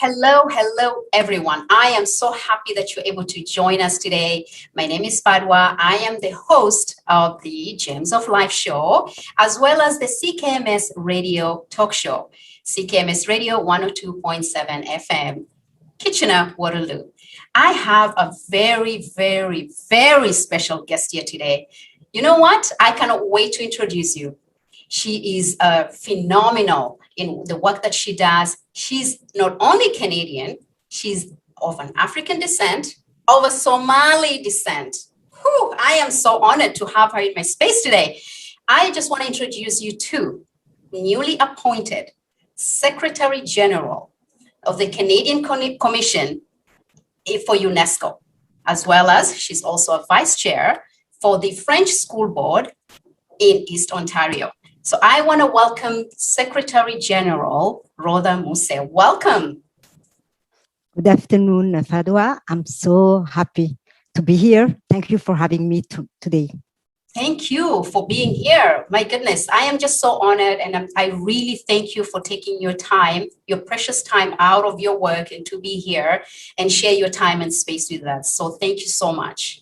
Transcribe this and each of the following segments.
Hello, everyone. I am so happy that you're able to join us today. My name is Fadhwa. I am the host of the Gems of Life show, as well as the CKMS radio talk show, CKMS Radio 102.7 FM, Kitchener, Waterloo. I have a very special guest here today. You know what? I cannot wait to introduce you. She is phenomenal in the work that she does. She's not only Canadian, she's of an African descent, of a Somali descent. Whew, I am so honored to have her in my space today. I just want to introduce you to newly appointed Secretary General of the Canadian Commission for UNESCO, as well as she's also a Vice Chair for the French School Board in East Ontario. So I want to welcome Secretary General Roda Muse. Welcome. Good afternoon, Fadhwa. I'm so happy to be here. Thank you for having me today. Thank you for being here. My goodness, I am just so honored, and I really thank you for taking your time, your precious time out of your work and to be here and share your time and space with us. So thank you so much.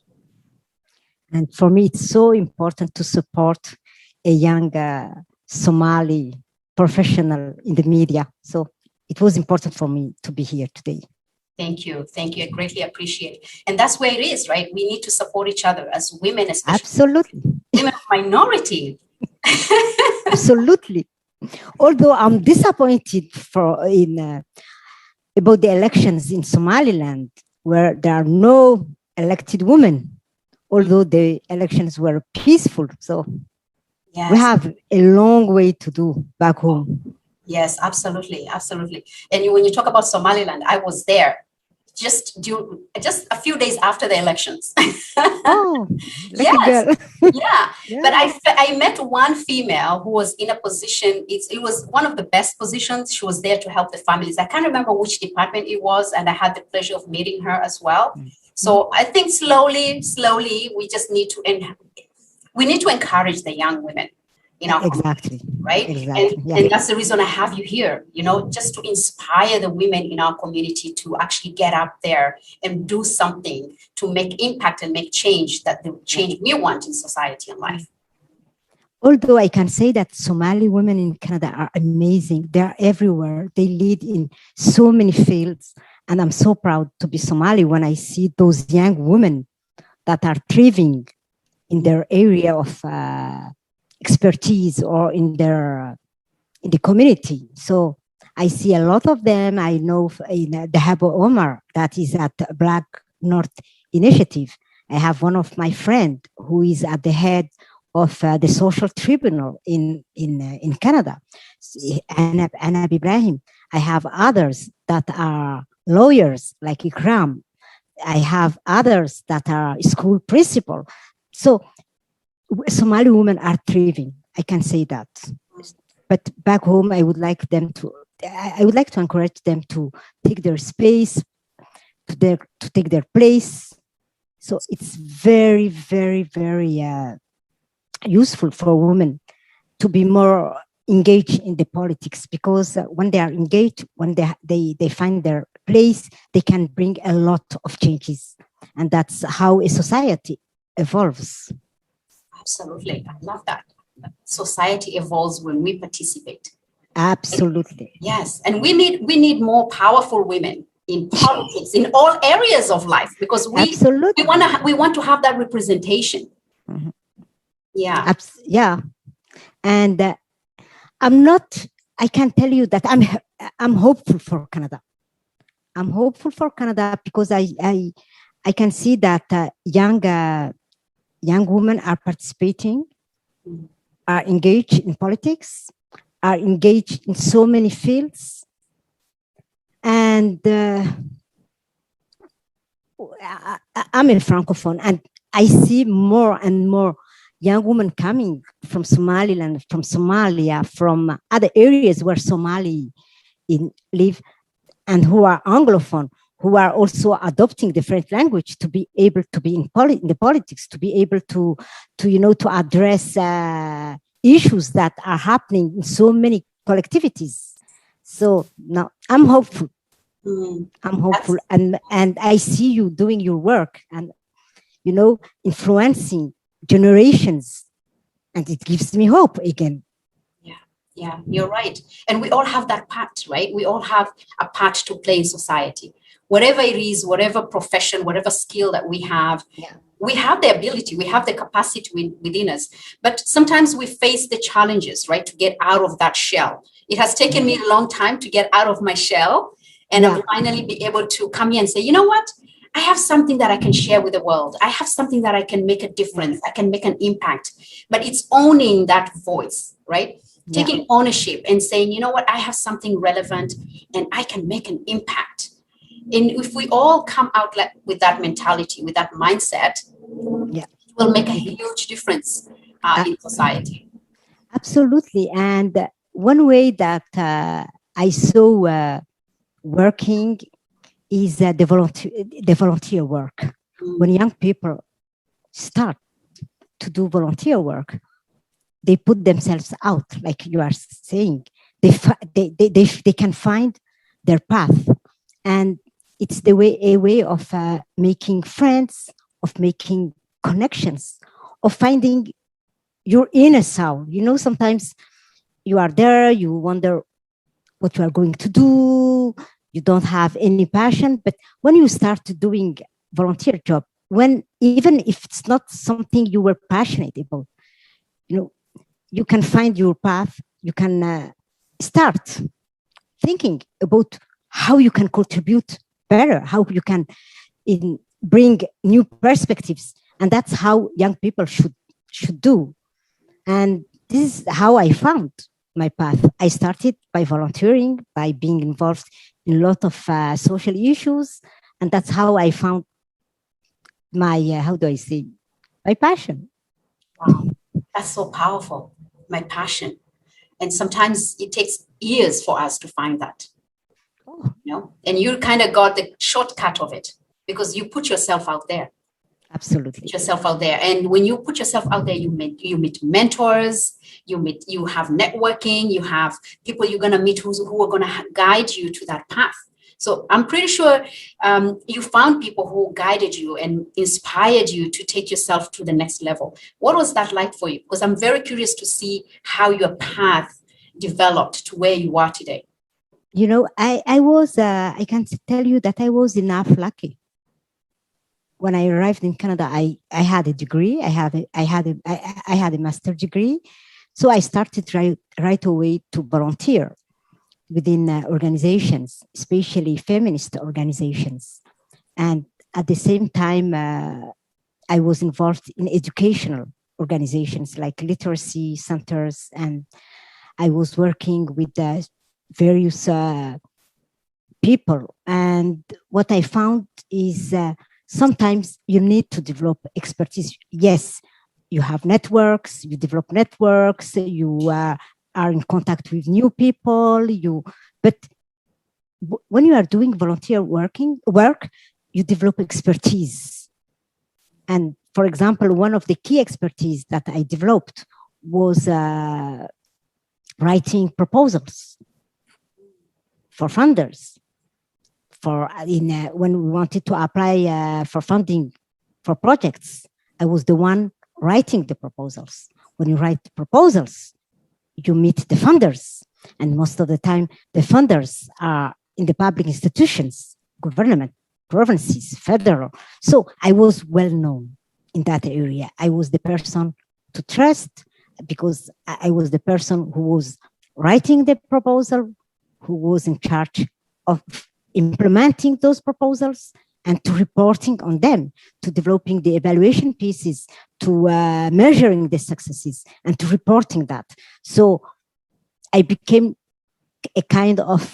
And for me, it's so important to support a young Somali professional in the media. So it was important for me to be here today. Thank you. I greatly appreciate it. And that's where it is, right? We need to support each other as women, especially. Absolutely. Women of minority. Absolutely. Although I'm disappointed about the elections in Somaliland, where there are no elected women, although the elections were peaceful. So yes, we have a long way to do back home. Yes, absolutely. And when you talk about Somaliland, I was there just a few days after the elections. Oh, yes. Yeah. But I met one female who was in a position, it was one of the best positions. She was there to help the families. I can't remember which department it was, and I had the pleasure of meeting her as well. So I think slowly, we just need to encourage the young women. Exactly. Right. Exactly. And that's the reason I have you here, just to inspire the women in our community to actually get up there and do something to make impact and make change, that the change we want in society and life. Although I can say that Somali women in Canada are amazing. They're everywhere. They lead in so many fields. And I'm so proud to be Somali when I see those young women that are thriving in their area of expertise or in the community. So I see a lot of them. I know in the Habo Omar, that is at Black North Initiative. I have one of my friends who is at the head of the social tribunal in Canada, Anab Ibrahim. I have others that are lawyers like Ikram. I have others that are school principal. So Somali women are thriving. I can say that. But back home, I would like to encourage them to take their space, to take their place. So it's very useful for women to be more engaged in the politics, because when they are engaged, when they find their place, they can bring a lot of changes. And that's how a society evolves. Absolutely. I love that. Society evolves when we participate. Absolutely. Yes. And we need more powerful women in politics, in all areas of life, because we want to have that representation. Mm-hmm. Yeah. Yeah. And I can tell you that I'm hopeful for Canada. I'm hopeful for Canada because I can see that young women are participating, are engaged in politics, are engaged in so many fields. And I'm a Francophone, and I see more and more young women coming from Somaliland, from Somalia, from other areas where Somali live, and who are Anglophone, who are also adopting the French language to be able to be in the politics, to be able to address issues that are happening in so many collectivities. So now I'm hopeful. I'm hopeful, That's and I see you doing your work, and influencing generations, and it gives me hope again. Yeah, yeah, you're right. And we all have that part, right? We all have a part to play in society. Whatever it is, whatever profession, whatever skill that Yeah, we have the ability, we have the capacity within us. But sometimes we face the challenges, right, to get out of that shell. It has taken yeah, me a long time to get out of my shell. And I'm yeah, finally be able to come here and say, you know what? I have something that I can share with the world. I have something that I can make a yeah, difference. I can make an impact. But it's owning that voice, right? yeah. Taking ownership and saying, you know what, I have something relevant and I can make an impact. And if we all come out like with that mentality, with that mindset, Yeah. it will make a It, huge difference uh, in society. Absolutely. And one way that I saw working is the volunteer work. When young people start to do volunteer work, they put themselves out, like you are saying. They can find their path, and it's a way of making friends, of making connections, of finding your inner soul. Sometimes you are there, you wonder what you are going to do, you don't have any passion, but when you start doing volunteer job, when even if it's not something you were passionate about, you know you can find your path. You can start thinking about how you can contribute better, how you can bring new perspectives, and that's how young people should do. And this is how I found my path. I started by volunteering, by being involved in a lot of social issues, and that's how I found my how do I say my passion. Wow, that's so powerful. My passion. And sometimes it takes years for us to find that, Oh, and you kind of got the shortcut of it because you put yourself out there. Put absolutely. yourself out there, and when you put yourself out there, you meet mentors, you have networking, you have people you're going to meet who are going to guide you to that path. So I'm pretty sure you found people who guided you and inspired you to take yourself to the next level. What was that like for you? Because I'm very curious to see how your path developed to where you are today. I was I can tell you that I was enough lucky. When I arrived in Canada, I had a degree. I had a master degree, so I started right away to volunteer within organizations, especially feminist organizations. And at the same time, I was involved in educational organizations like literacy centers, and I was working with various people. And what I found is sometimes you need to develop expertise. Yes, you have networks, you develop networks, you are in contact with new people. But when you are doing volunteer work, you develop expertise. And for example, one of the key expertise that I developed was writing proposals for funders. When we wanted to apply for funding for projects, I was the one writing the proposals. When you write proposals, you meet the funders, and most of the time, the funders are in the public institutions, government, provinces, federal. So I was well known in that area. I was the person to trust because I was the person who was writing the proposal, who was in charge of implementing those proposals and to reporting on them, to developing the evaluation pieces, to measuring the successes and to reporting that. So I became a kind of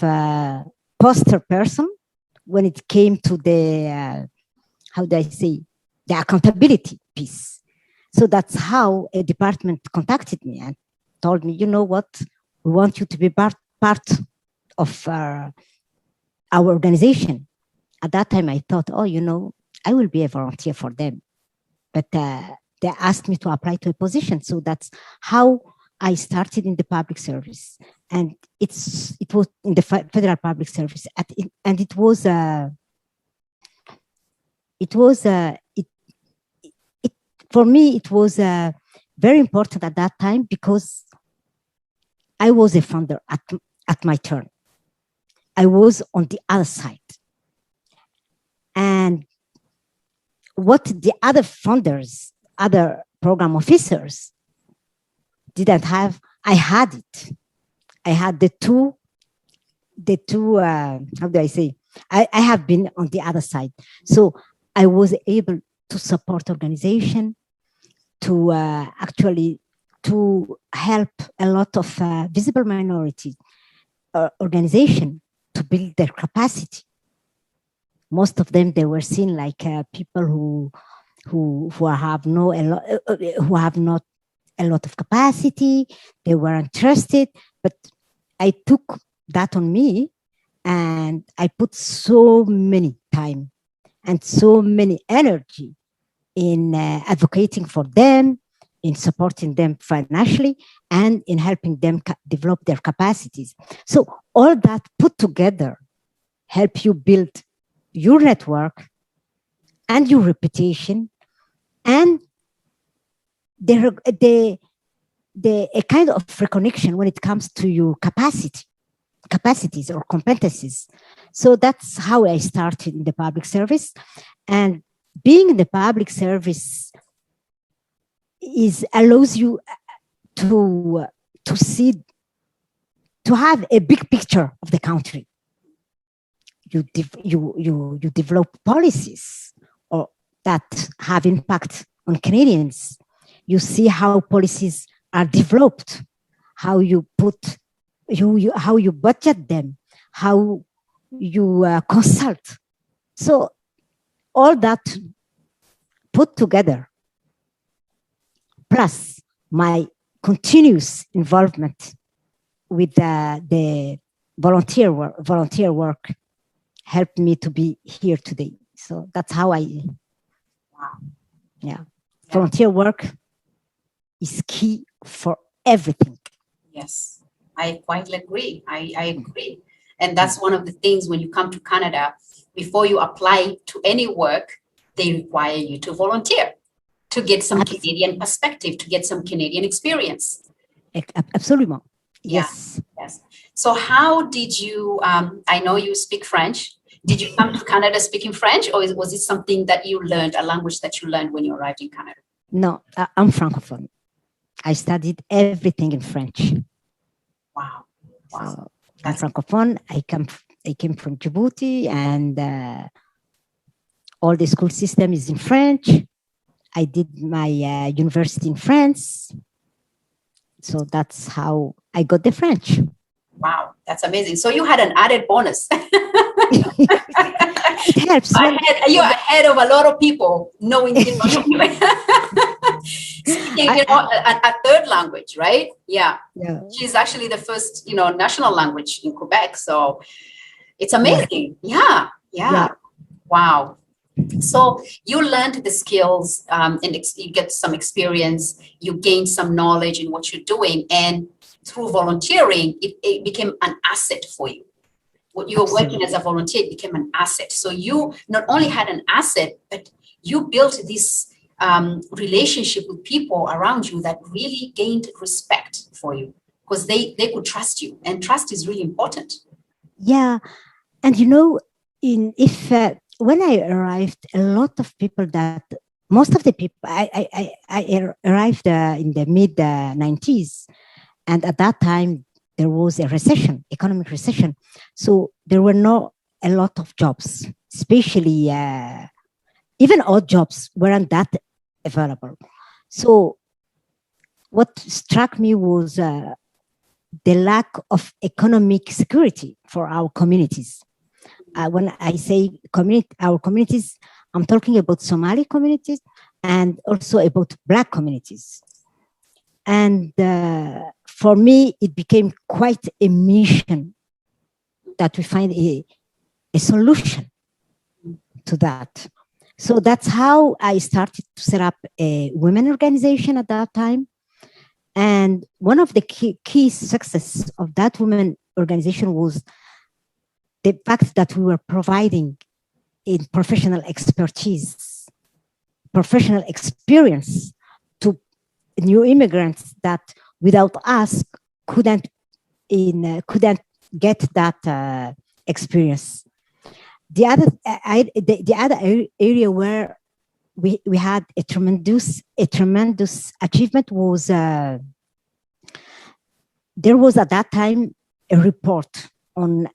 poster person when it came to the, how do I say, the accountability piece. So that's how a department contacted me and told me, you know what, we want you to be part of our organization. At that time, I thought, I will be a volunteer for them. But they asked me to apply to a position. So that's how I started in the public service. and it was in the federal public service, and it was for me it was very important at that time, because I was a funder at my turn. I was on the other side, and what the other funders, other program officers didn't have, I had it. I had the two. How do I say? I have been on the other side, so I was able to support organization, to actually to help a lot of visible minority organization to build their capacity. Most of them, they were seen like people who have who have not a lot of capacity. They were interested, but I took that on me, and I put so many time and so many energy in advocating for them, in supporting them financially, and in helping them develop their capacities. So all that put together help you build your network and your reputation, and a kind of recognition when it comes to your capacities or competencies. So that's how I started in the public service. And being in the public service allows you to see, to have a big picture of the country. You develop policies or that have impact on Canadians. You see how policies are developed, how you put how you budget them, how you consult. So all that put together, plus my continuous involvement with the volunteer work helped me to be here today. So that's how volunteer work is key for everything. Yes, I quite agree. I agree. And that's one of the things when you come to Canada, before you apply to any work, they require you to volunteer to get some Canadian perspective, to get some Canadian experience. Absolutely. Yes. Yes. So how did you, I know you speak French. Did you come to Canada speaking French, or was it something that you learned, a language that you learned when you arrived in Canada? No, I'm Francophone. I studied everything in French. Wow. So I'm Francophone. I came from Djibouti, and all the school system is in French. I did my university in France. So that's how I got the French. Wow, that's amazing. So you had an added bonus. It helps. You're ahead of a lot of people knowing, speaking, a third language, right? Yeah. She's actually the first, national language in Quebec. So it's amazing. Yeah. Wow. So you learned the skills and you get some experience, you gain some knowledge in what you're doing, and through volunteering, it became an asset for you. What you were working as a volunteer, it became an asset. So you not only had an asset, but you built this relationship with people around you that really gained respect for you, because they could trust you, and trust is really important. Yeah. And when I arrived, a lot of people most of the people, I arrived in the mid 90s. And at that time, there was a recession, economic recession. So there were not a lot of jobs, especially even odd jobs weren't that available. So what struck me was the lack of economic security for our communities. When I say our communities, I'm talking about Somali communities and also about Black communities. And for me, it became quite a mission that we find a solution to that. So that's how I started to set up a women organization at that time. And one of the key success of that women organization was the fact that we were providing in professional expertise, professional experience to new immigrants that without us couldn't get that experience. The other area where we had a tremendous achievement was there was at that time a report on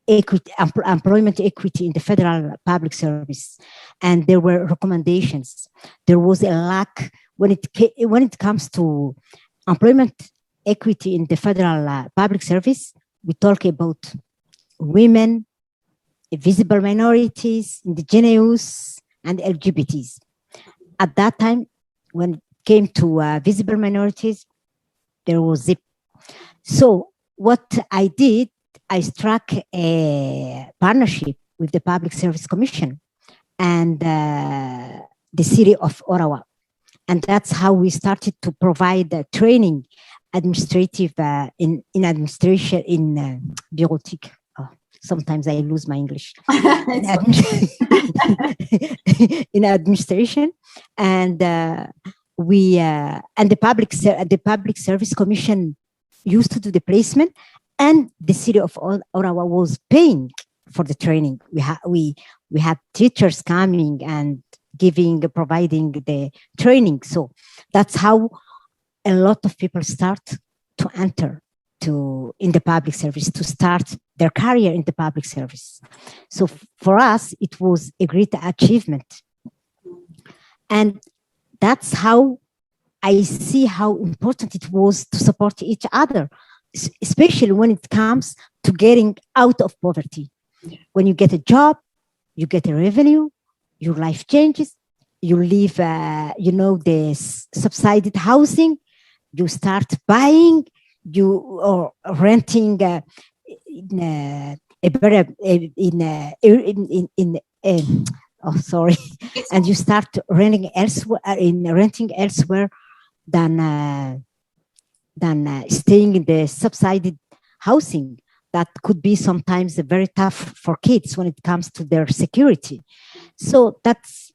employment equity in the federal public service, and there were recommendations. There was a lack when it comes to employment equity in the federal public service. We talk about women, visible minorities, indigenous, and LGBTs. At that time, when it came to visible minorities, there was zip. So what I did, I struck a partnership with the Public Service Commission and the city of Ottawa. And that's how we started to provide training administrative in administration in bureautique. Oh, sometimes I lose my English. In administration, and the Public Service Commission used to do the placement, and the city of Ottawa was paying for the training. We had teachers coming and providing the training. So that's how a lot of people start to enter in the public service, to start their career in the public service. So for us, it was a great achievement. And that's how I see how important it was to support each other, especially when it comes to getting out of poverty. When you get a job, you get a revenue, your life changes, you leave, the subsidized housing, you start buying, or renting in a better and you start renting elsewhere than staying in the subsidized housing. That could be sometimes very tough for kids when it comes to their security. So that's,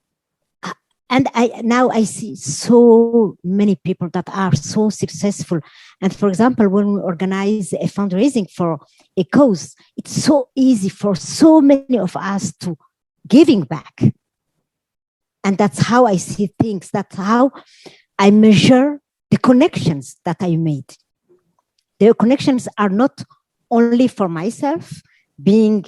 and I see so many people that are so successful. And for example, when we organize a fundraising for a cause, it's so easy for so many of us to giving back. And that's how I see things. That's how I measure the connections that I made. The connections are not only for myself, being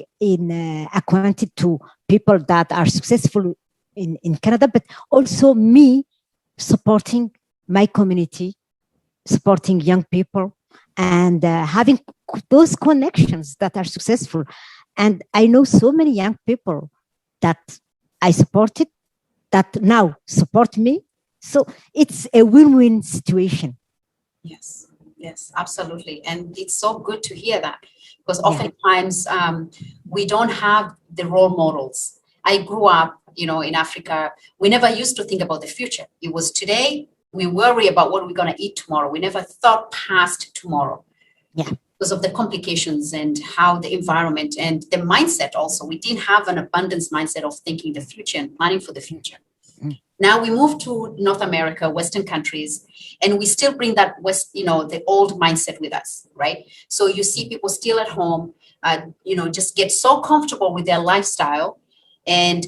acquainted to people that are successful in Canada, but also me supporting my community, supporting young people, and having those connections that are successful. And I know so many young people that I supported that now support me. So it's a win-win situation. Yes, absolutely. And it's so good to hear that, because oftentimes we don't have the role models. I grew up, in Africa. We never used to think about the future. It was today. We worry about what we're going to eat tomorrow. We never thought past tomorrow. Yeah. Because of the complications and how the environment and the mindset also. We didn't have an abundance mindset of thinking the future and planning for the future. Now we move to North America, Western countries, and we still bring that the old mindset with us, right? So you see people still at home, just get so comfortable with their lifestyle and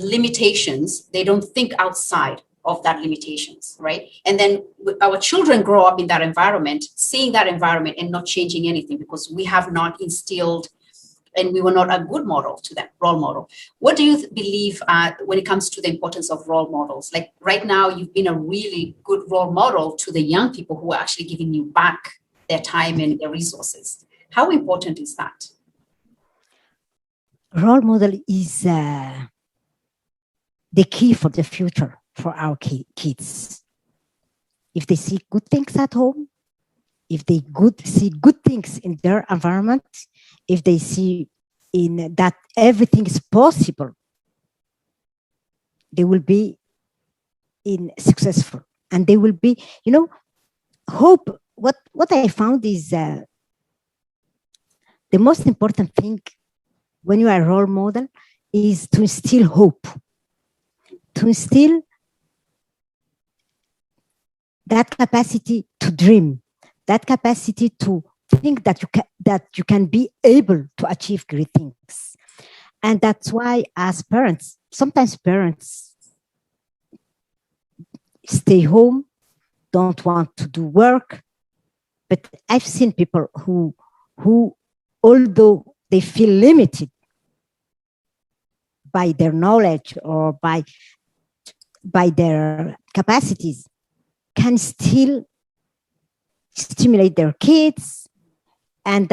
limitations. They don't think outside of that limitations, right? And then our children grow up in that environment, seeing that environment and not changing anything because we have not instilled and we were not a good model to them, role model. What do you believe when it comes to the importance of role models? Like right now, you've been a really good role model to the young people who are actually giving you back their time and their resources. How important is that? Role model is the key for the future for our kids. If they see good things at home, if they see good things in their environment, if they see in that everything is possible, they will be successful, and they will be, hope, what I found is the most important thing when you are a role model is to instill hope, to instill that capacity to dream, that capacity to think that you can be able to achieve great things. And that's why, as parents, sometimes parents stay home, don't want to do work. But I've seen people who although they feel limited by their knowledge or by their capacities, can still stimulate their kids and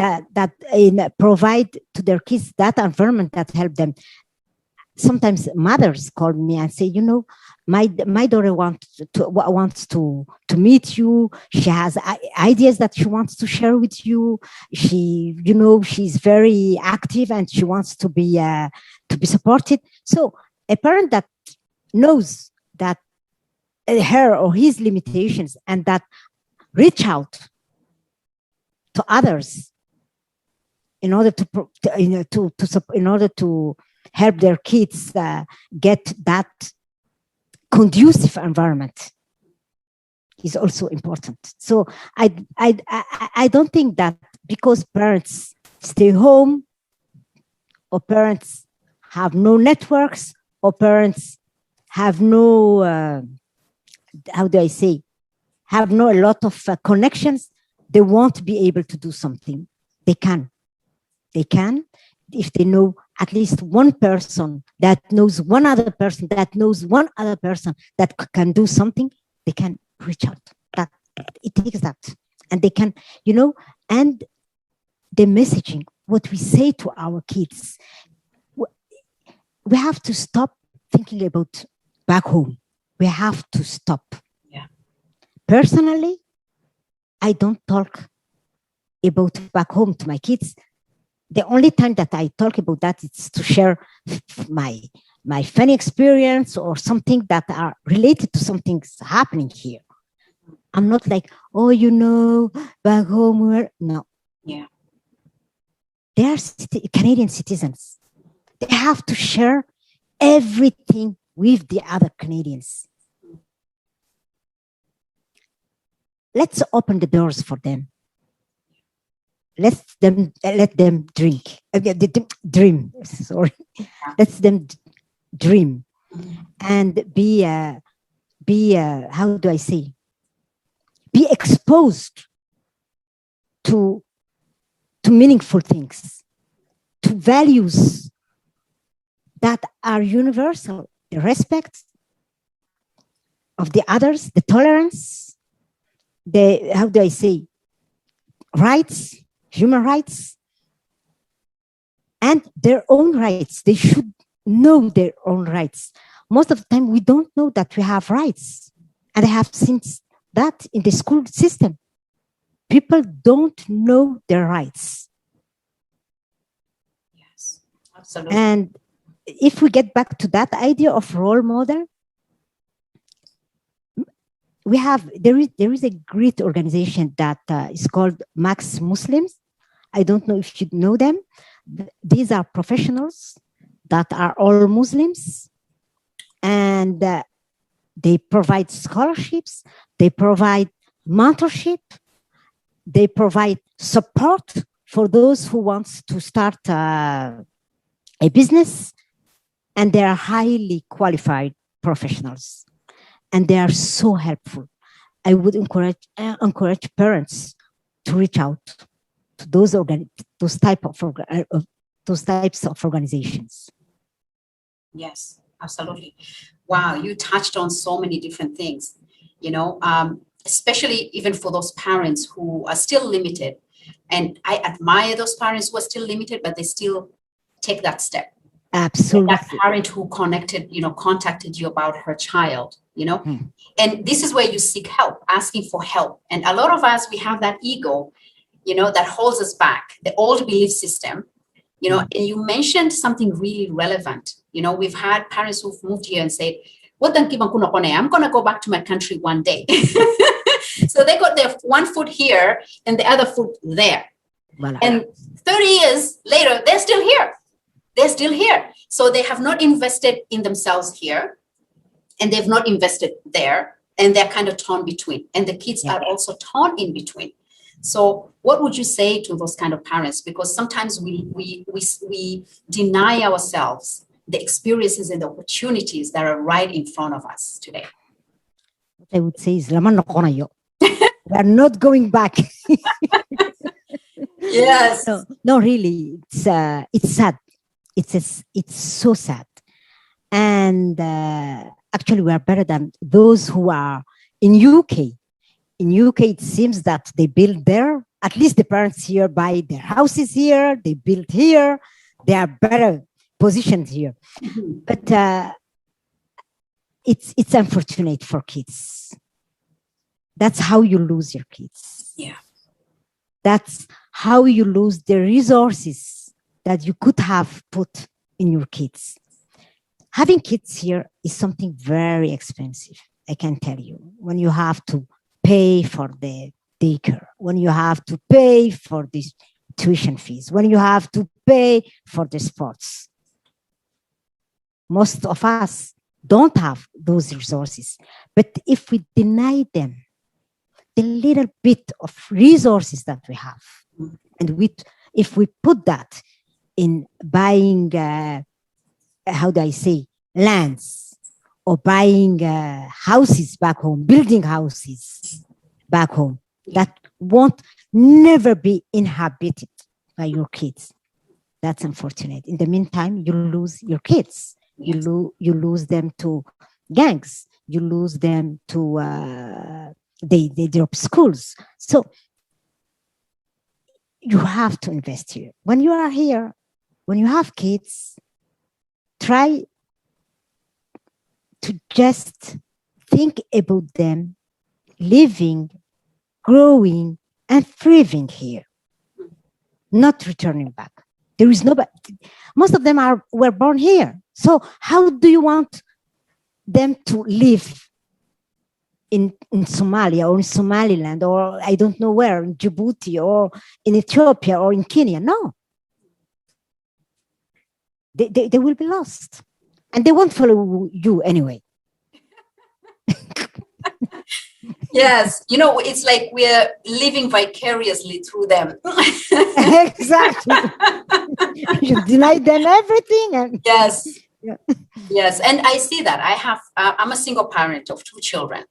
provide to their kids that environment that help them. Sometimes mothers call me and say, my daughter wants to meet you. She has ideas that she wants to share with you. She's very active and she wants to be supported. So a parent that knows that her or his limitations and that reach out to others in order to help their kids get that conducive environment is also important. So I don't think that because parents stay home or parents have no networks or parents have no have no a lot of connections, they won't be able to do something. They can if they know at least one person that knows one other person that knows one other person that can do something. They can reach out. That it takes that, and they can, and the messaging, what we say to our kids, we have to stop thinking about back home. We have to stop. Yeah. Personally, I don't talk about back home to my kids. The only time that I talk about that is to share my funny experience or something that are related to something happening here. I'm not like, back home. No. Yeah. They are Canadian citizens. They have to share everything with the other Canadians. Let's open the doors for them. Let them drink. Dream. Sorry. Let them dream and be how do I say? Be exposed to meaningful things, to values that are universal. The respect of the others, the tolerance, the how do I say? Rights. Human rights and their own rights. They should know their own rights. Most of the time, we don't know that we have rights. And I have seen that in the school system. People don't know their rights. Yes, absolutely. And if we get back to that idea of role model, there is a great organization that is called Max Muslims. I don't know if you know them. These are professionals that are all Muslims, and they provide scholarships, they provide mentorship, they provide support for those who want to start a business, and they are highly qualified professionals, and they are so helpful. I would encourage parents to reach out to those types of organizations. Yes, absolutely. Wow, you touched on so many different things, especially even for those parents who are still limited. And I admire those parents who are still limited, but they still take that step. Absolutely. Like that parent who contacted you about her child, and this is where you seek help, asking for help. And a lot of us, we have that ego, that holds us back, the old belief system, and you mentioned something really relevant. We've had parents who've moved here and said, I'm going to go back to my country one day. So they got their one foot here and the other foot there. Voilà. And 30 years later, they're still here. They're still here. So they have not invested in themselves here, and they've not invested there, and they're kind of torn between. And the kids are also torn in between. So what would you say to those kind of parents? Because sometimes we deny ourselves the experiences and the opportunities that are right in front of us today. What I would say is, we are not going back. Yes. No, really, it's sad. It's so sad. And actually, we are better than those who are in UK. In UK, it seems that they build there. At least the parents here buy their houses here. They build here. They are better positioned here. Mm-hmm. But it's unfortunate for kids. That's how you lose your kids. Yeah. That's how you lose the resources that you could have put in your kids. Having kids here is something very expensive, I can tell you. When you have to pay for the daycare, when you have to pay for the tuition fees, when you have to pay for the sports. Most of us don't have those resources. But if we deny them the little bit of resources that we have, and if we put that in buying, how do I say, lands, or buying houses back home, building houses back home, that won't never be inhabited by your kids. That's unfortunate. In the meantime, you lose your kids. You lose them to gangs. You lose them to they drop schools. So you have to invest here. When you are here, when you have kids, try to just think about them living, growing, and thriving here, not returning back. There is nobody. Most of them were born here. So how do you want them to live in Somalia or in Somaliland or I don't know where, in Djibouti or in Ethiopia or in Kenya? No. They will be lost. And they won't follow you anyway. Yes, it's like we're living vicariously through them. Exactly. You deny them everything. And yes. Yeah. Yes. And I see that. I'm a single parent of 2 children.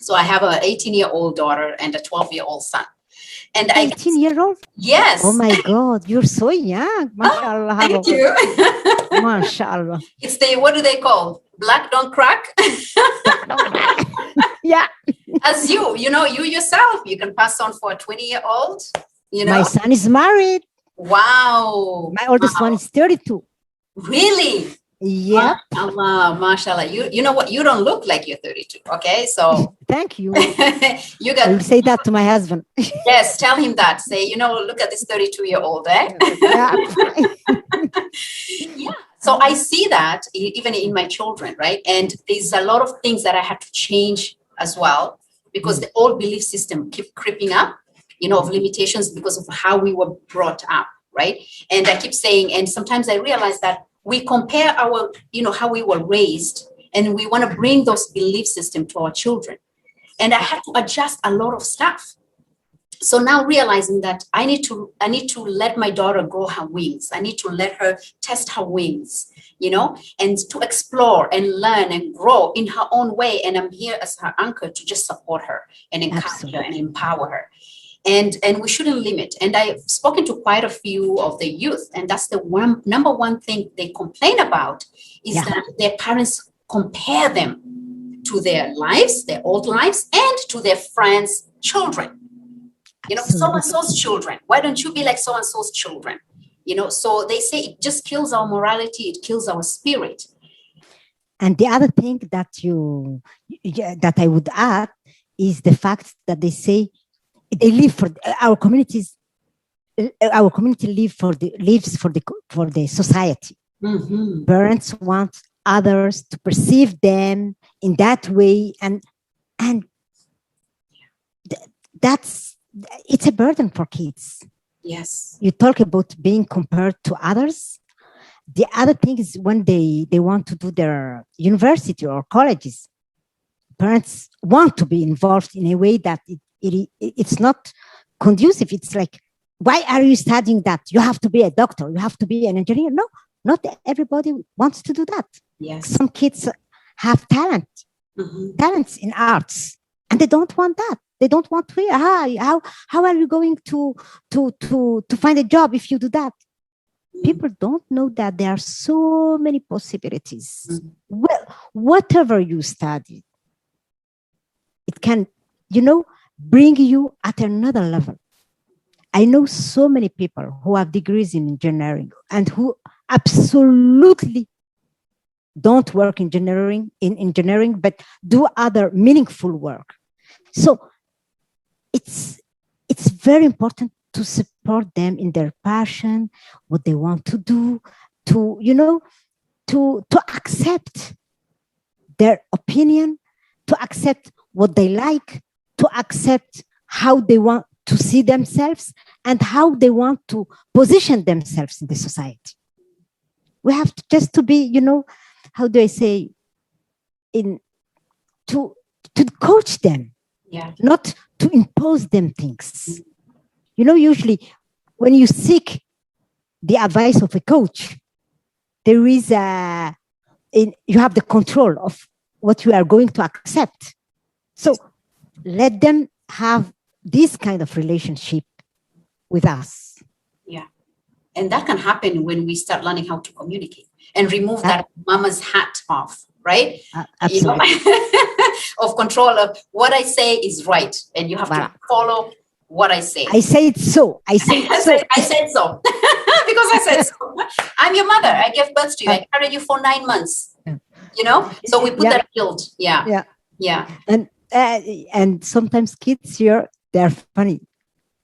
So I have an 18-year-old daughter and a 12-year-old son. And 18-year-old? Yes. Oh my God, you're so young. MashaAllah. Thank you. MashaAllah. It's what do they call? Black don't crack? Yeah. As you yourself, you can pass on for a 20-year-old. My son is married. Wow. My oldest one is 32. Really? Yeah. Mashallah. You know what? You don't look like you're 32. Okay. So thank you. I will say that to my husband. Yes. Tell him that. Say, look at this 32-year-old, eh? Yeah. Yeah. So I see that even in my children, right? And there's a lot of things that I had to change as well because the old belief system keep creeping up, of limitations because of how we were brought up, right? And I keep saying, and sometimes I realize that we compare our, how we were raised, and we want to bring those belief system to our children. And I had to adjust a lot of stuff. So now realizing that I need to let my daughter grow her wings. I need to let her test her wings, and to explore and learn and grow in her own way. And I'm here as her anchor to just support her and encourage her and empower her. And we shouldn't limit. And I've spoken to quite a few of the youth, and that's the number one thing they complain about is that their parents compare them to their lives, their old lives, and to their friends' children. So-and-so's children. Why don't you be like so-and-so's children? So they say it just kills our morality. It kills our spirit. And the other thing that that I would add is the fact that they say they live for our communities. Our community lives for the society. Mm-hmm. Parents want others to perceive them in that way, and it's a burden for kids. Yes. You talk about being compared to others. The other thing is when they want to do their university or colleges, parents want to be involved in a way that it's not conducive. It's like, why are you studying that? You have to be a doctor. You have to be an engineer. No, not everybody wants to do that. Yes. Some kids have talents in arts, and they don't want that. They don't want to hear, how are you going to find a job if you do that? People don't know that there are so many possibilities. Well, whatever you study, it can, bring you at another level. I know so many people who have degrees in engineering and who absolutely don't work in engineering, but do other meaningful work. So it's very important to support them in their passion, what they want to do, to accept their opinion, to accept what they like, to accept how they want to see themselves and how they want to position themselves in the society. We have to be, how do I say, to coach them, not to impose them things. Usually when you seek the advice of a coach, there is you have the control of what you are going to accept. So let them have this kind of relationship with us. Yeah. And that can happen when we start learning how to communicate and remove that mama's hat off, right? Absolutely. Of control of what I say is right. And you have to follow what I say. I say it so. I say it so. I said so. Because I said so. I'm your mother. I gave birth to you. I carried you for 9 months. So we put that guilt. Yeah. And sometimes kids here, they're funny,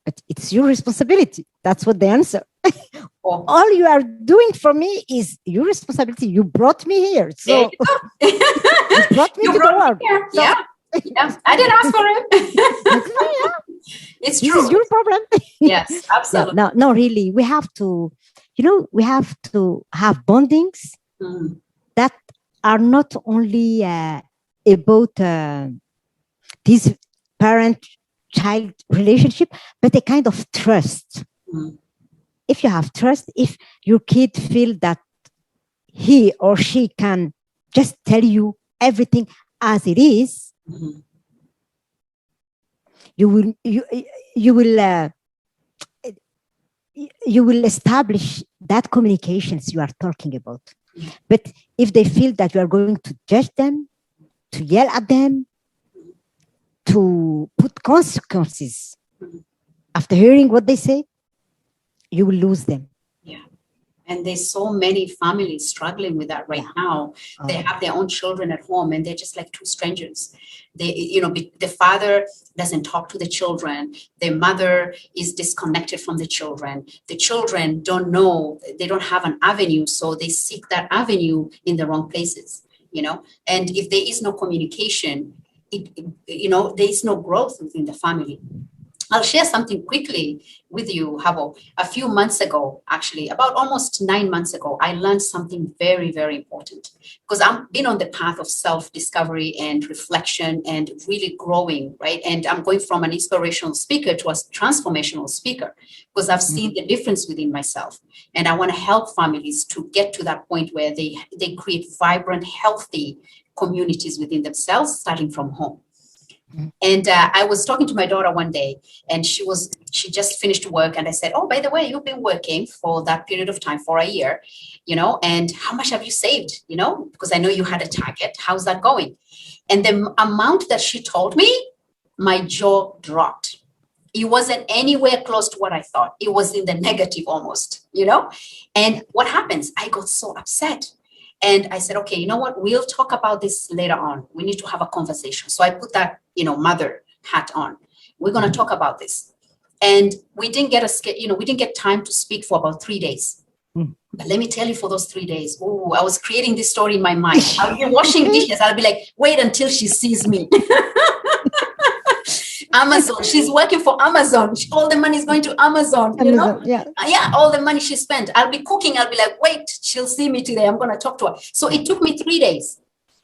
but it's your responsibility. That's what they answer. All you are doing for me is your responsibility. You brought me here. So you brought me to the world. So, yeah. I didn't ask for it. It's true. This is your problem. Yes, absolutely. No, really. We have to, have bondings that are not only about this parent-child relationship, but a kind of trust. If you have trust, if your kid feels that he or she can just tell you everything as it is, you will establish that communications you are talking about. But if they feel that you are going to judge them, to yell at them, to put consequences after hearing what they say, you will lose them. Yeah. And there's so many families struggling with that right now. They have their own children at home and they're just like two strangers. The father doesn't talk to the children. Their mother is disconnected from the children. The children don't know, they don't have an avenue. So they seek that avenue in the wrong places, and if there is no communication, there is no growth within the family. I'll share something quickly with you, Habo. A few months ago, actually, about almost 9 months ago, I learned something very, very important because I've been on the path of self-discovery and reflection and really growing, right? And I'm going from an inspirational speaker to a transformational speaker because I've seen the difference within myself. And I want to help families to get to that point where they create vibrant, healthy communities within themselves, starting from home. And I was talking to my daughter one day and she just finished work. And I said, oh, by the way, you've been working for that period of time for a year, and how much have you saved, because I know you had a target. How's that going? And the amount that she told me, my jaw dropped. It wasn't anywhere close to what I thought. It was in the negative almost, and what happens? I got so upset. And I said, okay, you know what? We'll talk about this later on. We need to have a conversation. So I put that, mother hat on. We're going to talk about this. And we didn't get time to speak for about 3 days. But let me tell you, for those 3 days, I was creating this story in my mind. I'll be washing dishes. I'll be like, wait until she sees me. Amazon. She's working for Amazon. All the money is going to Amazon. Amazon, yeah. Yeah, all the money she spent. I'll be cooking. I'll be like, wait, she'll see me today. I'm going to talk to her. So it took me 3 days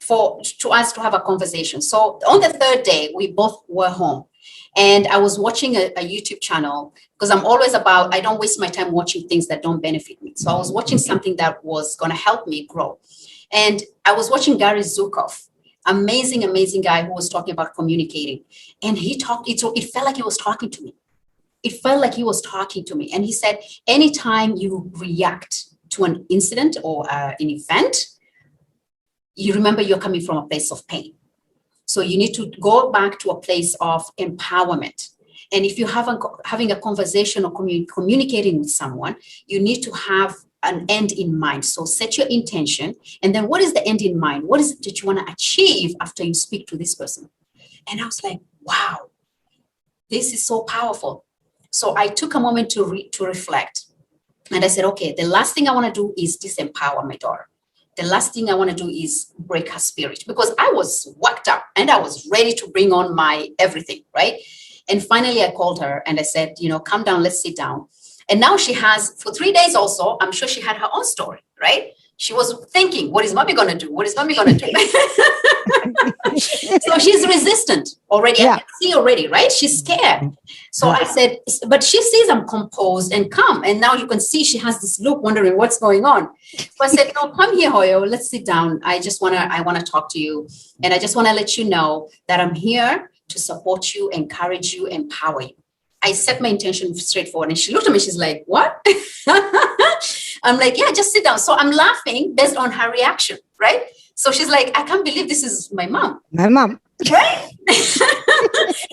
to us to have a conversation. So on the third day, we both were home. And I was watching a YouTube channel because I'm always about, I don't waste my time watching things that don't benefit me. So I was watching something that was going to help me grow. And I was watching Gary Zukav, amazing, amazing guy who was talking about communicating. And he talked, it felt like he was talking to me. It felt like he was talking to me. And he said, anytime you react to an incident or an event, you remember you're coming from a place of pain. So you need to go back to a place of empowerment. And if you're having a conversation or communicating with someone, you need to have an end in mind. So set your intention. And then what is the end in mind? What is it that you want to achieve after you speak to this person? And I was like, wow, this is so powerful. So I took a moment to reflect. And I said, okay, the last thing I want to do is disempower my daughter. The last thing I want to do is break her spirit, because I was worked up and I was ready to bring on my everything, right? And finally I called her and I said, come down, let's sit down. And now she has, for 3 days also, I'm sure she had her own story, right? She was thinking, what is mommy going to do? What is mommy going to do? So she's resistant already. Yeah. I can see already, right? She's scared. So I said, but she sees I'm composed and calm. And now you can see she has this look wondering what's going on. So I said, no, come here, Hoyo. Let's sit down. I want to talk to you. And I just want to let you know that I'm here to support you, encourage you, empower you. I set my intention straightforward. And she looked at me. She's like, what? I'm like, yeah, just sit down. So I'm laughing based on her reaction, right? So she's like, I can't believe this is my mom. My mom. Right?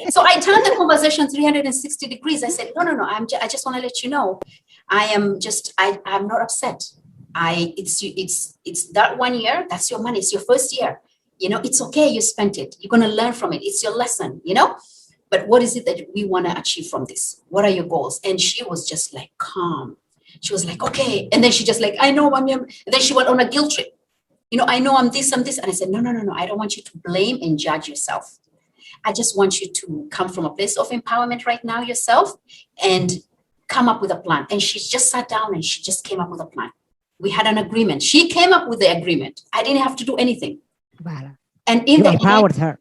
So I turned the conversation 360 degrees. I said, no. I just want to let you know, I'm not upset. It's that 1 year. That's your money. It's your first year. It's okay. You spent it. You're going to learn from it. It's your lesson, But what is it that we want to achieve from this? What are your goals? And she was just like calm. She was like, okay. And then she just like, I know, mommy. And then she went on a guilt trip. I know I'm this. And I said, no. I don't want you to blame and judge yourself. I just want you to come from a place of empowerment right now yourself and come up with a plan. And she just sat down and she just came up with a plan. We had an agreement. She came up with the agreement. I didn't have to do anything. Wow. And you empowered her.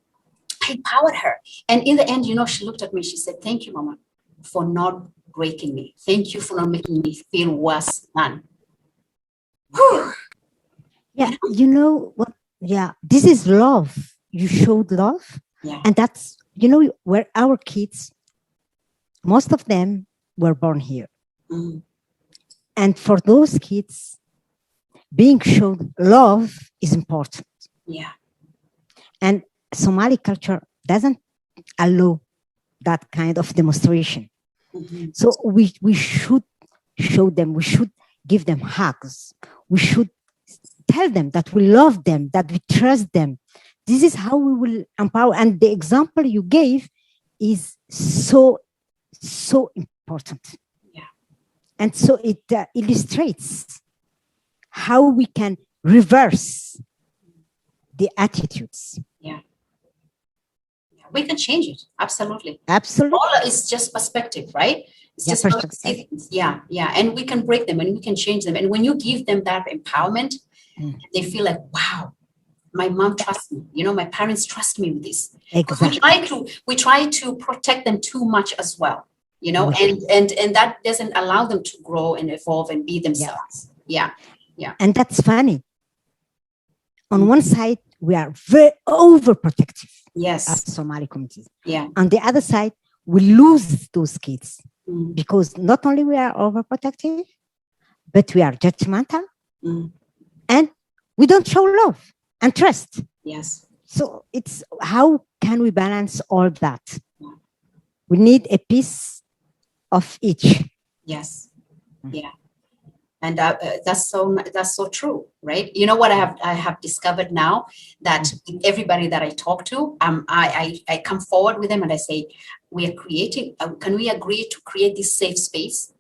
I empowered her. And in the end, she looked at me. She said, thank you, Mama, for not breaking me. Thank you for not making me feel worse than. Whew. Yeah, you know what? Yeah, this is love. You showed love. Yeah. And that's, where our kids, most of them were born here. Mm. And for those kids, being shown love is important. Yeah. And Somali culture doesn't allow that kind of demonstration. Mm-hmm. So we should show them, we should give them hugs. We should tell them that we love them, that we trust them. This is how we will empower. And the example you gave is so important. Yeah. And so it illustrates how we can reverse the attitudes. Yeah. We can change it. Absolutely. Absolutely. All is just perspective, right? It's just perspective. Yeah. And we can break them and we can change them. And when you give them that empowerment, they feel like, wow, my mom trusts me. My parents trust me with this. Exactly. We try to protect them too much as well, and that doesn't allow them to grow and evolve and be themselves. Yeah. And that's funny. On one side, we are very overprotective. Yes. As Somali communities. Yeah. On the other side, we lose those kids because not only we are overprotective, but we are judgmental and we don't show love and trust. Yes. So it's how can we balance all that? Yeah. We need a piece of each. Yes. Yeah. And that's so true, right? You know what I have discovered now, that everybody that I talk to, I come forward with them and I say, we are creating. Can we agree to create this safe space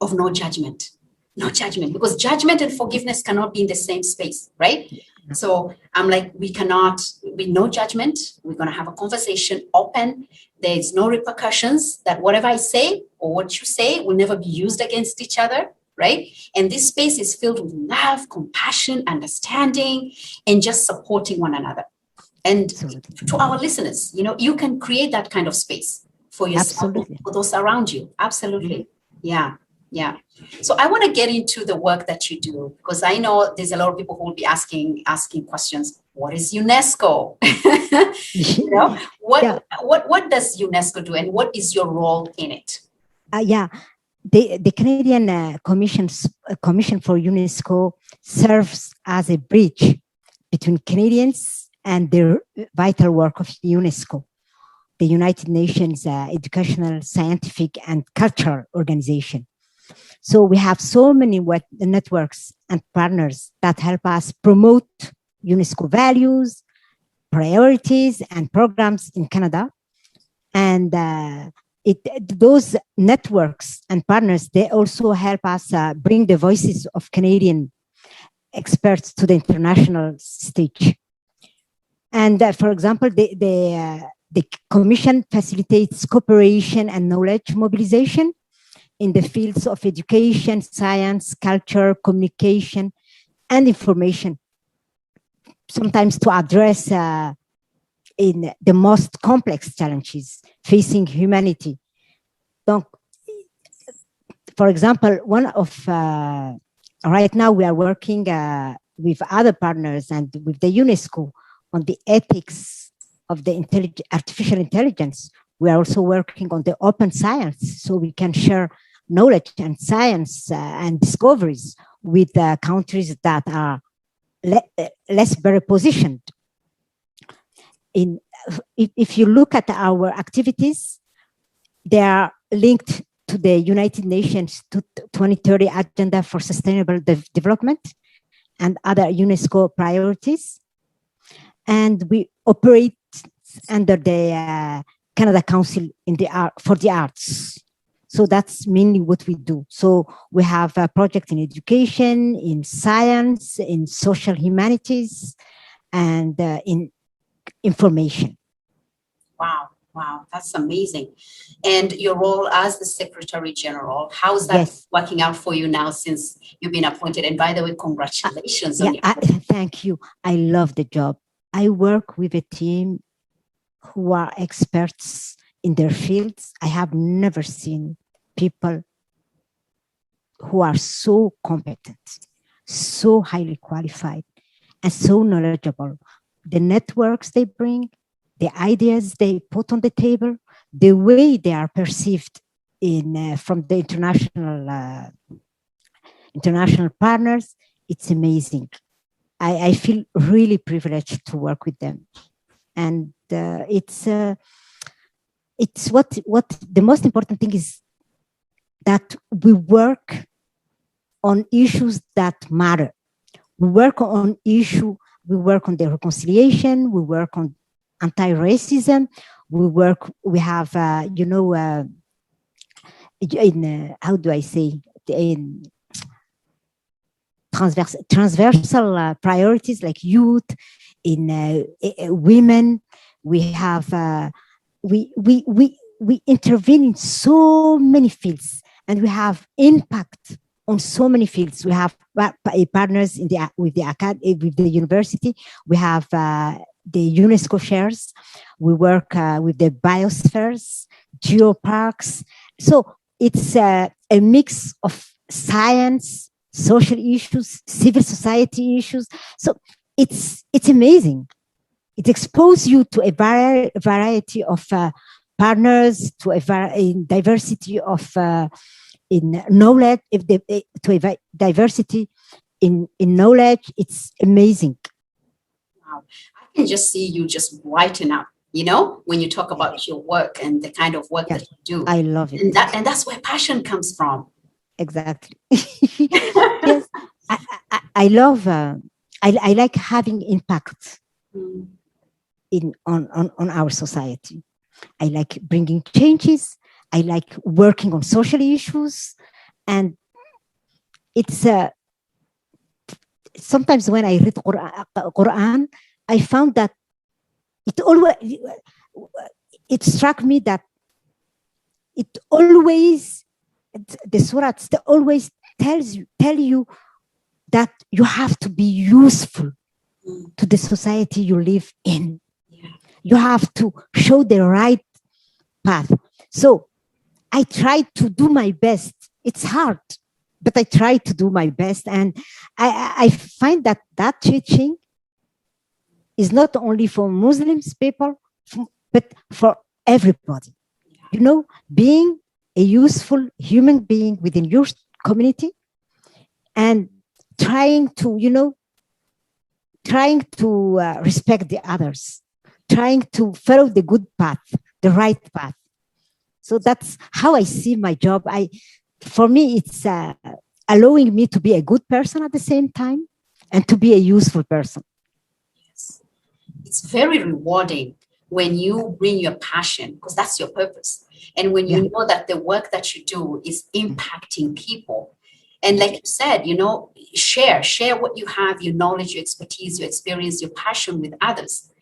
of no judgment? No judgment, because judgment and forgiveness cannot be in the same space, right? So I'm like, we cannot be no judgment. We're going to have a conversation open. There's no repercussions that whatever I say or what you say will never be used against each other, right? And this space is filled with love, compassion, understanding, and just supporting one another. And Absolutely. to our listeners, you can create that kind of space for yourself, for those around you. Absolutely. Yeah. Yeah. So I want to get into the work that you do, because I know there's a lot of people who will be asking questions. What is UNESCO? What does UNESCO do, and what is your role in it? The Canadian Commission for UNESCO serves as a bridge between Canadians and the vital work of UNESCO, the United Nations Educational, Scientific, and Cultural Organization. So we have so many networks and partners that help us promote UNESCO values, priorities, and programs in Canada. And those networks and partners, they also help us bring the voices of Canadian experts to the international stage. And for example, the Commission facilitates cooperation and knowledge mobilization in the fields of education, science, culture, communication, and information, sometimes to address in the most complex challenges facing humanity. Donc, for example, one of right now we are working with other partners and with the UNESCO on the ethics of the artificial intelligence. We are also working on the open science, so we can share knowledge and science and discoveries with countries that are less better positioned. If you look at our activities, they are linked to the United Nations 2030 Agenda for Sustainable Development and other UNESCO priorities. And we operate under the Canada Council for the Arts. So that's mainly what we do. So we have a project in education, in science, in social humanities, and in information. Wow, that's amazing. And your role as the Secretary General, how's that working out for you now since you've been appointed? And by the way, congratulations on your thank you. I love the job. I work with a team who are experts in their fields. I have never seen people who are so competent, so highly qualified, and so knowledgeable. The networks they bring, the ideas they put on the table, the way they are perceived from the international partners, it's amazing. I feel really privileged to work with them, and it's what the most important thing is that we work on issues that matter. We work on the reconciliation, we work on anti-racism, we have how do I say, in transversal priorities like youth, in women. We have we intervene in so many fields, and we have impact on so many fields. We have partners with the university. We have the UNESCO shares. We work with the biospheres, geoparks. So it's a mix of science, social issues, civil society issues. So it's amazing. It exposes you to a variety of partners, to a diversity of in knowledge. To a diversity in knowledge, it's amazing. Wow, I can just see you just brighten up. When you talk about your work and the kind of work that you do. I love it. And that's where passion comes from. Exactly. Yes, I love. I like having impact on our society. I like bringing changes. I like working on social issues, and it's sometimes when I read Quran, I found that it struck me that it always, the surahs, they always tell you that you have to be useful to the society you live in. You have to show the right path. So I try to do my best. It's hard, but I try to do my best. And I find that teaching is not only for Muslims people, but for everybody. Being a useful human being within your community and trying to respect the others, trying to follow the good path, the right path. So that's how I see my job. For me, it's allowing me to be a good person at the same time and to be a useful person. Yes. It's very rewarding when you bring your passion, because that's your purpose. And when you know that the work that you do is impacting people. And like you said, share what you have, your knowledge, your expertise, your experience, your passion with others.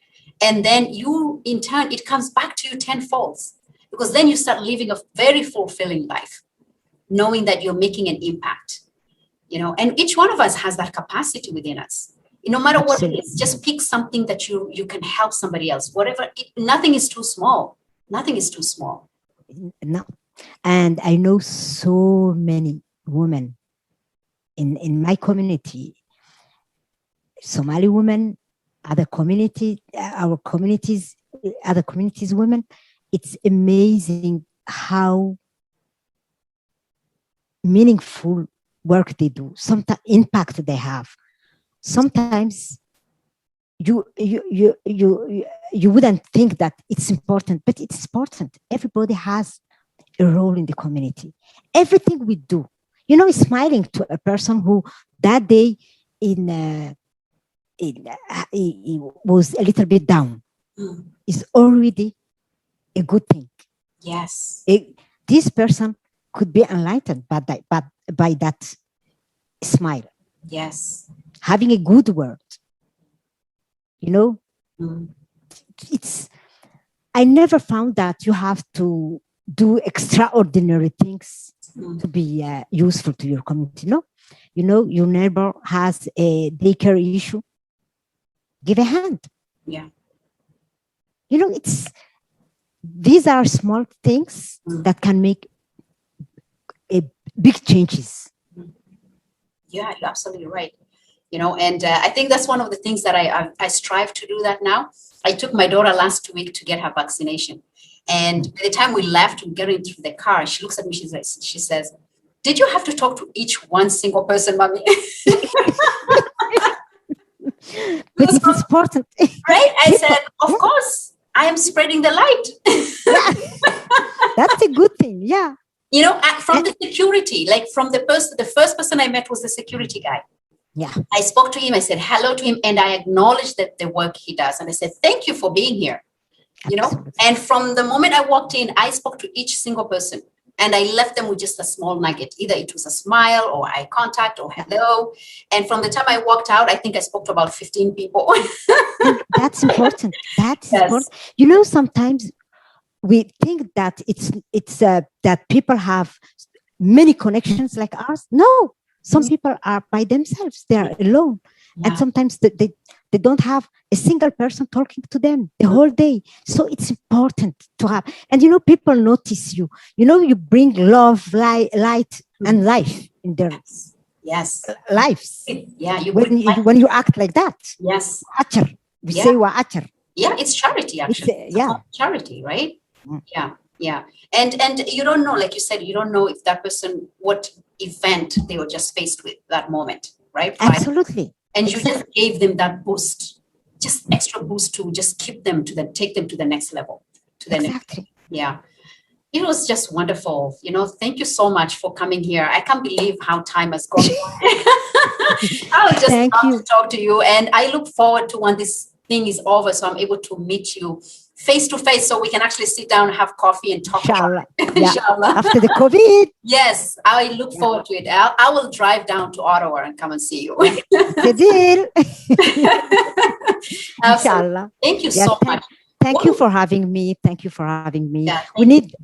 And then you, in turn, it comes back to you tenfold, because then you start living a very fulfilling life, knowing that you're making an impact, and each one of us has that capacity within us. No matter what it is, just pick something that you can help somebody else, whatever. Nothing is too small. Nothing is too small. No. And I know so many women in my community, Somali women, other community, our communities, other communities, women. It's amazing how meaningful work they do, sometimes impact they have. Sometimes you wouldn't think that it's important, but it's important. Everybody has a role in the community. Everything we do, smiling to a person who that day he was a little bit down is already a good thing. Yes. This person could be enlightened by that smile. Yes. Having a good word. I never found that you have to do extraordinary things to be useful to your community. No, your neighbor has a daycare issue. Give a hand. Yeah. These are small things that can make big changes. Yeah, you're absolutely right. And I think that's one of the things that I strive to do that now. I took my daughter last week to get her vaccination. And by the time we left, we get into the car, she looks at me, she says, "Did you have to talk to each one single person, mommy?" But it's important. Right? I said, of course, I am spreading the light. That's a good thing. Yeah. From the security, like from the first person I met was the security guy. Yeah. I spoke to him, I said hello to him, and I acknowledged that the work he does. And I said, thank you for being here. Absolutely. And from the moment I walked in, I spoke to each single person. And I left them with just a small nugget. Either it was a smile or eye contact or hello. And from the time I walked out, I think I spoke to about 15 people. That's important. That's Yes. important. Sometimes we think that it's that people have many connections like ours. No, some people are by themselves. They are alone. Yeah. And sometimes they don't have a single person talking to them the whole day. So it's important to have. And, people notice you. You bring love, light, and life in their lives. Yeah. When you act like that. Yes. Achar. We say wa achar. Yeah, it's charity, actually. It's charity, right? Yeah. And you don't know, like you said, you don't know if that person, what event they were just faced with that moment, right? Absolutely. And you just gave them that boost, just extra boost to just take them to the next level. Yeah. It was just wonderful. Thank you so much for coming here. I can't believe how time has gone. I was just love to talk to you. And I look forward to when this thing is over, so I'm able to meet you face to face, so we can actually sit down, have coffee, and talk. Inshallah. Inshallah. After the COVID. Yes, I look forward to it. I will drive down to Ottawa and come and see you. The deal. Inshallah. Thank you so much. Thank you for having me. Thank you for having me. Yeah, We need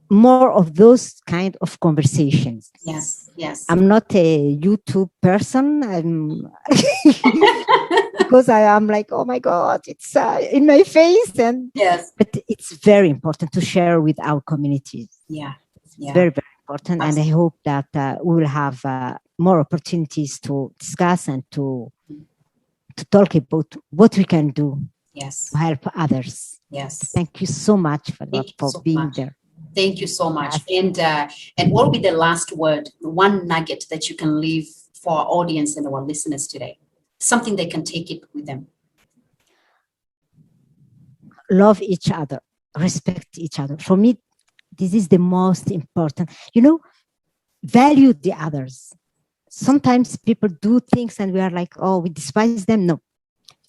more of those kind of conversations. Yes, yes. I'm not a YouTube person. Because I am like, oh my God, it's in my face. And yes, but it's very important to share with our communities. Yeah, yeah. Very, very important. Absolutely. And I hope that we will have more opportunities to discuss and to talk about what we can do Yes. to help others. Yes. Thank you so much for So being much. there. Thank you so much. And what will be the last word, one nugget that you can leave for our audience and our listeners today? Something they can take it with them. Love each other, respect each other. For me, this is the most important. Value the others. Sometimes people do things and we are like, oh, we despise them. No,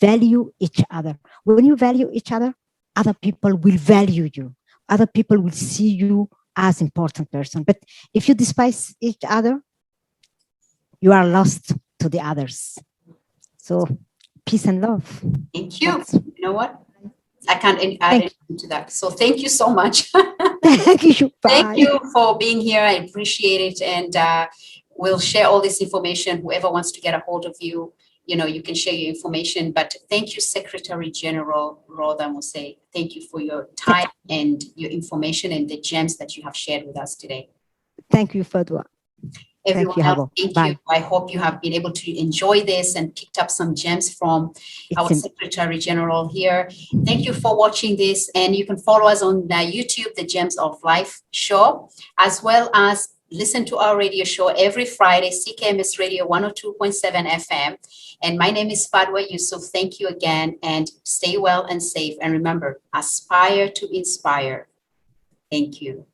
value each other. When you value each other, other people will value you. Other people will see you as important person. But if you despise each other, you are lost to the others. So peace and love. Thank you. You know what? I can't add anything to that. So thank you so much. Thank you. Bye. Thank you for being here. I appreciate it. And we'll share all this information. Whoever wants to get a hold of you, you can share your information. But thank you, Secretary General Roda Muse. Thank you for your time and your information and the gems that you have shared with us today. Thank you, Fadhwa. Everyone else, thank you. I hope you have been able to enjoy this and picked up some gems from our Secretary General here. Thank you for watching this. And you can follow us on YouTube, the Gems of Life show, as well as listen to our radio show every Friday, CKMS Radio 102.7 FM. And my name is Fadhwa Yusuf. Thank you again, and stay well and safe. And remember, aspire to inspire. Thank you.